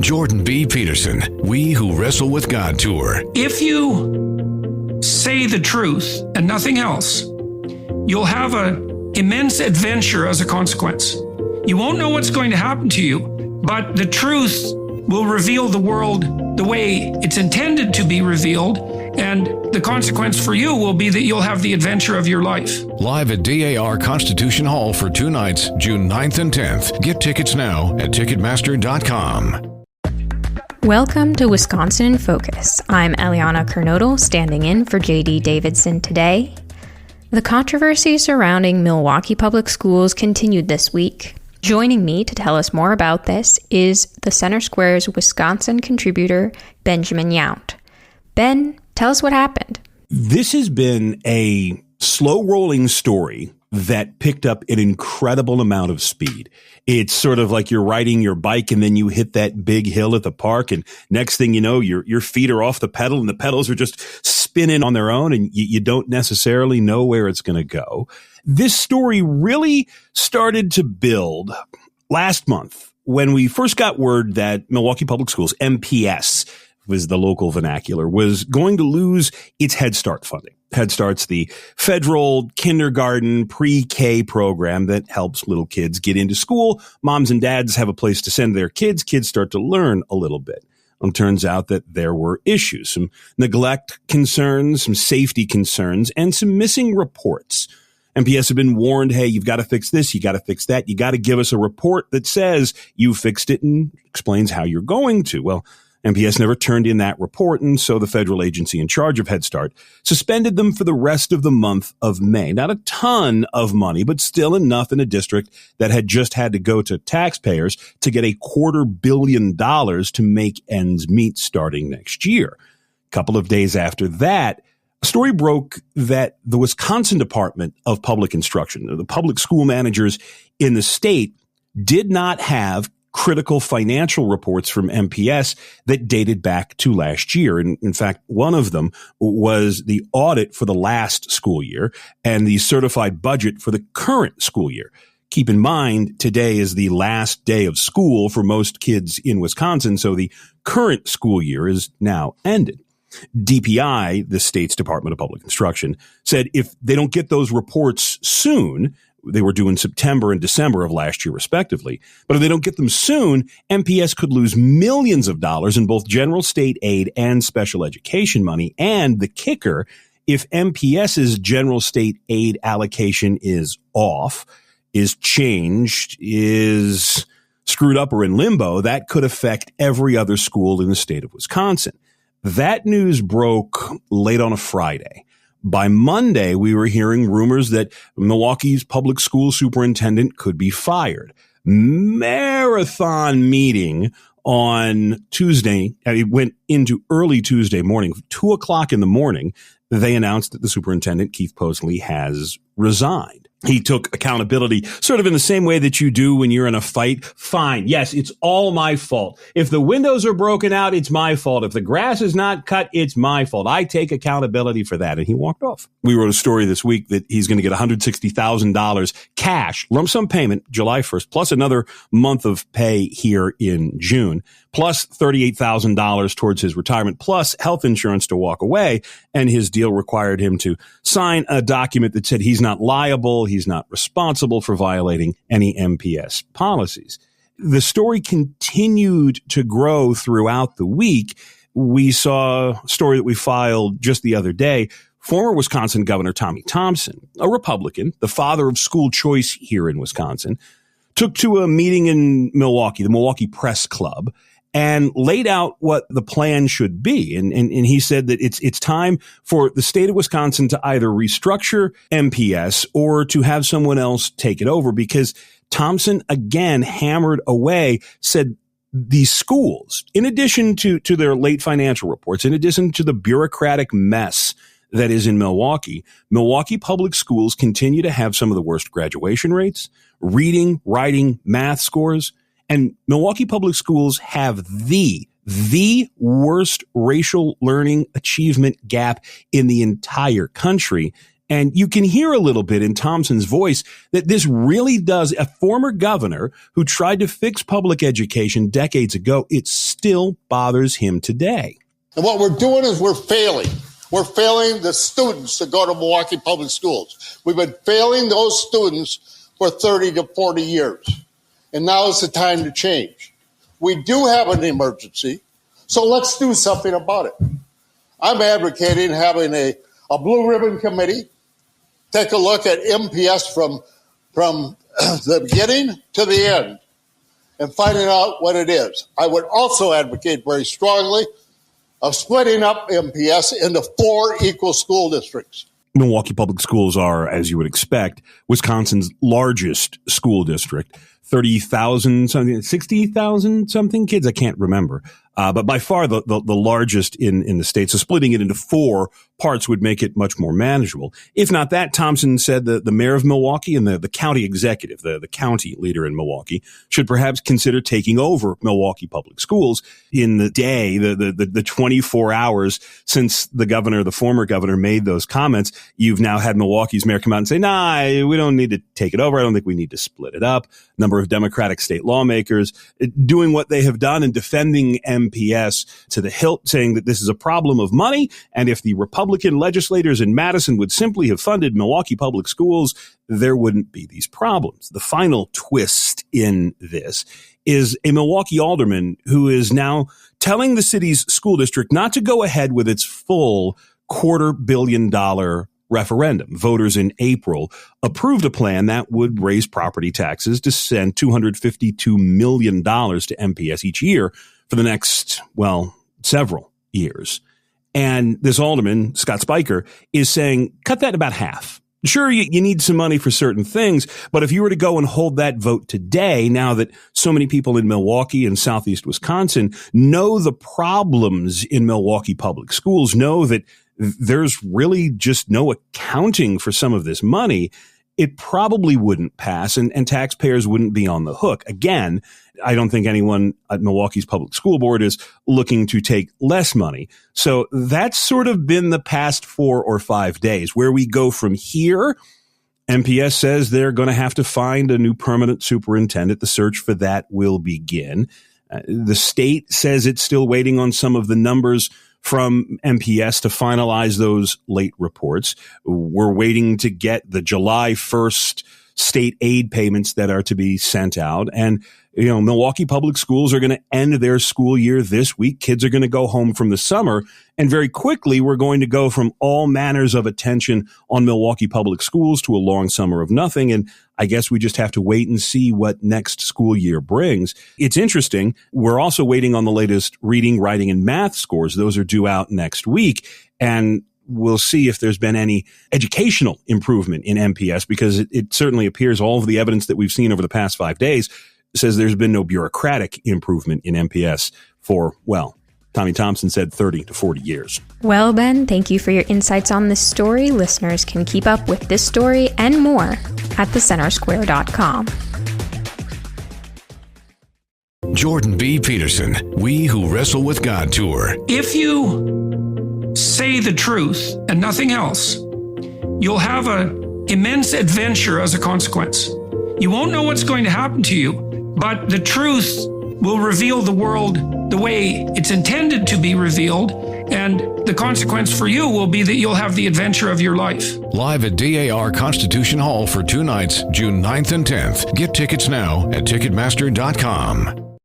Jordan B. Peterson, We Who Wrestle with God Tour. If you say the truth and nothing else, you'll have an immense adventure as a consequence. You won't know what's going to happen to you, but the truth will reveal the world the way it's intended to be revealed, and the consequence for you will be that you'll have the adventure of your life. Live at DAR Constitution Hall for 2 nights, June 9th and 10th. Get tickets now at Ticketmaster.com. Welcome to Wisconsin in Focus. I'm Eliana Kernodle, standing in for J.D. Davidson today. The controversy surrounding Milwaukee Public Schools continued this week. Joining me to tell us more about this is the Center Square's Wisconsin contributor, Benjamin Yount. Ben, tell us what happened. This has been a slow-rolling story that picked up an incredible amount of speed. It's sort of like you're riding your bike and then you hit that big hill at the park, and next thing you know, your feet are off the pedal and the pedals are just spinning on their own, and you don't necessarily know where it's going to go. This story really started to build last month when we first got word that Milwaukee Public Schools, MPS was the local vernacular, was going to lose its Head Start funding. Head Start's the federal kindergarten pre-K program that helps little kids get into school. Moms and dads have a place to send their kids. Kids start to learn a little bit. It turns out that there were issues, some neglect concerns, some safety concerns, and some missing reports. MPS have been warned, hey, you've got to fix this, you got to fix that, you got to give us a report that says you fixed it and explains how you're going to. Well, MPS never turned in that report, and so the federal agency in charge of Head Start suspended them for the rest of the month of May. Not a ton of money, but still enough in a district that had just had to go to taxpayers to get $250 million to make ends meet starting next year. A couple of days after that, a story broke that the Wisconsin Department of Public Instruction, the public school managers in the state, did not have critical financial reports from MPS that dated back to last year. And in fact, one of them was the audit for the last school year and the certified budget for the current school year. Keep in mind, today is the last day of school for most kids in Wisconsin, so the current school year is now ended. DPI, the state's Department of Public Instruction, said if they don't get those reports soon, they were due in September and December of last year, respectively. But if they don't get them soon, MPS could lose millions of dollars in both general state aid and special education money. And the kicker, if MPS's general state aid allocation is off, is changed, is screwed up or in limbo, that could affect every other school in the state of Wisconsin. That news broke late on a Friday. By Monday, we were hearing rumors that Milwaukee's public school superintendent could be fired. Marathon meeting on Tuesday. It went into early Tuesday morning, 2:00 in the morning. They announced that the superintendent, Keith Posley, has resigned. He took accountability sort of in the same way that you do when you're in a fight. Fine. Yes, it's all my fault. If the windows are broken out, it's my fault. If the grass is not cut, it's my fault. I take accountability for that. And he walked off. We wrote a story this week that he's going to get $160,000 cash, lump sum payment, July 1st, plus another month of pay here in June, plus $38,000 towards his retirement, plus health insurance to walk away. And his deal required him to sign a document that said he's not liable, he's not responsible for violating any MPS policies. The story continued to grow throughout the week. We saw a story that we filed just the other day. Former Wisconsin Governor Tommy Thompson, a Republican, the father of school choice here in Wisconsin, took to a meeting in Milwaukee, the Milwaukee Press Club, and laid out what the plan should be. And he said that it's time for the state of Wisconsin to either restructure MPS or to have someone else take it over, because Thompson again hammered away, said these schools, in addition to their late financial reports, in addition to the bureaucratic mess that is in Milwaukee, Milwaukee Public Schools continue to have some of the worst graduation rates, reading, writing, math scores. And Milwaukee Public Schools have the worst racial learning achievement gap in the entire country. And you can hear a little bit in Thompson's voice that this really does, a former governor who tried to fix public education decades ago, it still bothers him today. And what we're doing is we're failing. We're failing the students that go to Milwaukee Public Schools. We've been failing those students for 30 to 40 years. And now is the time to change. We do have an emergency, so let's do something about it. I'm advocating having a blue ribbon committee take a look at MPS from the beginning to the end and finding out what it is. I would also advocate very strongly of splitting up MPS into 4 equal school districts. Milwaukee Public Schools are, as you would expect, Wisconsin's largest school district. 30,000 something, 60,000 something kids. I can't remember. But by far the largest in the state. So splitting it into 4 parts would make it much more manageable. If not that, Thompson said the mayor of Milwaukee and the county executive, the county leader in Milwaukee, should perhaps consider taking over Milwaukee Public Schools in the day, the 24 hours since the former governor made those comments. You've now had Milwaukee's mayor come out and say, nah, we don't need to take it over. I don't think we need to split it up. Number of Democratic state lawmakers doing what they have done and defending MPS to the hilt, saying that this is a problem of money. And if the Republican legislators in Madison would simply have funded Milwaukee Public Schools, there wouldn't be these problems. The final twist in this is a Milwaukee alderman who is now telling the city's school district not to go ahead with its full $250 million referendum. Voters in April approved a plan that would raise property taxes to send $252 million to MPS each year for the next, several years. And this alderman, Scott Spiker, is saying, cut that about half. Sure, you need some money for certain things, but if you were to go and hold that vote today, now that so many people in Milwaukee and southeast Wisconsin know the problems in Milwaukee Public Schools, know that there's really just no accounting for some of this money, it probably wouldn't pass and taxpayers wouldn't be on the hook. Again, I don't think anyone at Milwaukee's public school board is looking to take less money. So that's sort of been the past 4 or 5 days. Where we go from here, MPS says they're going to have to find a new permanent superintendent. The search for that will begin. The state says it's still waiting on some of the numbers from MPS to finalize those late reports. We're waiting to get the July 1st state aid payments that are to be sent out. And, Milwaukee Public Schools are going to end their school year this week. Kids are going to go home from the summer. And very quickly, we're going to go from all manners of attention on Milwaukee Public Schools to a long summer of nothing. And I guess we just have to wait and see what next school year brings. It's interesting. We're also waiting on the latest reading, writing, and math scores. Those are due out next week. And we'll see if there's been any educational improvement in MPS, because it certainly appears all of the evidence that we've seen over the past 5 days says there's been no bureaucratic improvement in MPS for, Tommy Thompson said 30 to 40 years. Well, Ben, thank you for your insights on this story. Listeners can keep up with this story and more at thecentersquare.com. Jordan B. Peterson, We Who Wrestle with God Tour. If you say the truth and nothing else, you'll have an immense adventure as a consequence. You won't know what's going to happen to you, but the truth will reveal the world the way it's intended to be revealed, and the consequence for you will be that you'll have the adventure of your life. Live at DAR Constitution Hall for 2 nights, June 9th and 10th. Get tickets now at Ticketmaster.com.